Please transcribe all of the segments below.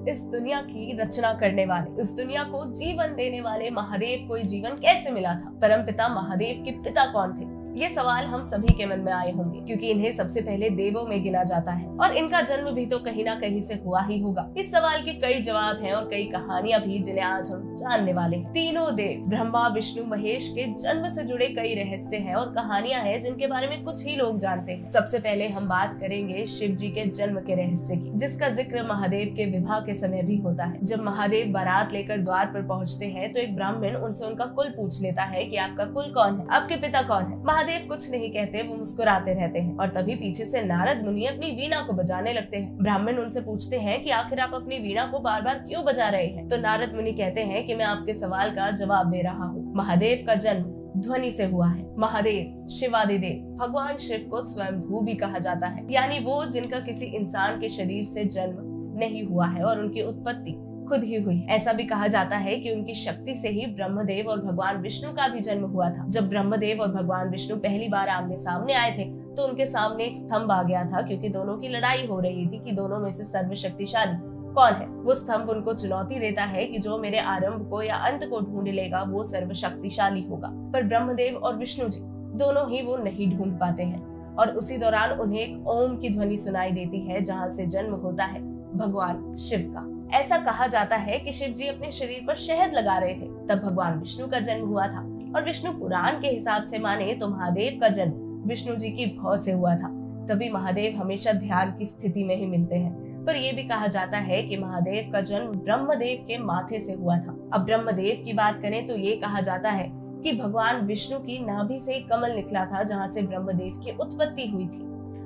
इस दुनिया की रचना करने वाले, इस दुनिया को जीवन देने वाले महादेव को जीवन कैसे मिला था? परमपिता महादेव के पिता कौन थे? ये सवाल हम सभी के मन में आए होंगे, क्योंकि इन्हें सबसे पहले देवों में गिना जाता है और इनका जन्म भी तो कहीं ना कहीं से हुआ ही होगा। इस सवाल के कई जवाब हैं और कई कहानियां भी, जिन्हें आज हम जानने वाले हैं। तीनों देव ब्रह्मा, विष्णु, महेश के जन्म से जुड़े कई रहस्य हैं और कहानियां हैं जिनके बारे में कुछ ही लोग जानते हैं। सबसे पहले हम बात करेंगे शिव जी के जन्म के रहस्य की, जिसका जिक्र महादेव के विवाह के समय भी होता है। जब महादेव बारात लेकर द्वार पर पहुँचते हैं तो एक ब्राह्मण उनसे उनका कुल पूछ लेता है कि आपका कुल कौन है, आपके पिता कौन है। महादेव कुछ नहीं कहते, वो मुस्कुराते रहते हैं और तभी पीछे से नारद मुनि अपनी वीणा को बजाने लगते हैं। ब्राह्मण उनसे पूछते हैं कि आखिर आप अपनी वीणा को बार बार क्यों बजा रहे हैं? तो नारद मुनि कहते हैं कि मैं आपके सवाल का जवाब दे रहा हूँ। महादेव का जन्म ध्वनि से हुआ है। महादेव शिवादिदेव, भगवान शिव को स्वयंभू भी कहा जाता है, यानी वो जिनका किसी इंसान के शरीर से जन्म नहीं हुआ है और उनकी उत्पत्ति खुद ही हुई। ऐसा भी कहा जाता है कि उनकी शक्ति से ही ब्रह्मदेव और भगवान विष्णु का भी जन्म हुआ था। जब ब्रह्मदेव और भगवान विष्णु पहली बार आमने सामने आए थे तो उनके सामने एक स्तंभ आ गया था, क्योंकि दोनों की लड़ाई हो रही थी कि दोनों में से सर्वशक्तिशाली कौन है। वो स्तंभ उनको चुनौती देता है कि जो मेरे आरंभ को या अंत को ढूंढ लेगा वो सर्वशक्तिशाली होगा। पर ब्रह्मदेव और विष्णु जी दोनों ही वो नहीं ढूंढ पाते हैं और उसी दौरान उन्हें एक ओम की ध्वनि सुनाई देती है, जहाँ से जन्म होता है भगवान शिव का। ऐसा कहा जाता है कि शिव जी अपने शरीर पर शहद लगा रहे थे, तब भगवान विष्णु का जन्म हुआ था। और विष्णु पुराण के हिसाब से माने तो महादेव का जन्म विष्णु जी की भौ से हुआ था। तभी महादेव हमेशा ध्यान की स्थिति में ही मिलते हैं। पर यह भी कहा जाता है कि महादेव का जन्म ब्रह्मदेव के माथे से हुआ था। अब ब्रह्मदेव की बात करें तो ये कहा जाता है कि भगवान विष्णु की नाभि से एक कमल निकला था, जहाँ से ब्रह्मदेव की उत्पत्ति हुई थी।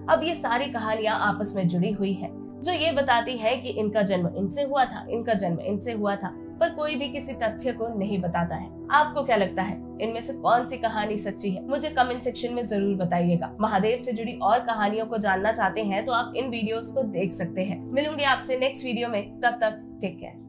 अब ये सारी कहानियां आपस में जुड़ी हुई है, जो ये बताती है कि इनका जन्म इनसे हुआ था, इनका जन्म इनसे हुआ था, पर कोई भी किसी तथ्य को नहीं बताता है। आपको क्या लगता है, इनमें से कौन सी कहानी सच्ची है? मुझे कमेंट सेक्शन में जरूर बताइएगा। महादेव से जुड़ी और कहानियों को जानना चाहते हैं तो आप इन वीडियोस को देख सकते हैं। मिलूंगी आपसे नेक्स्ट वीडियो में, तब तक टेक केयर।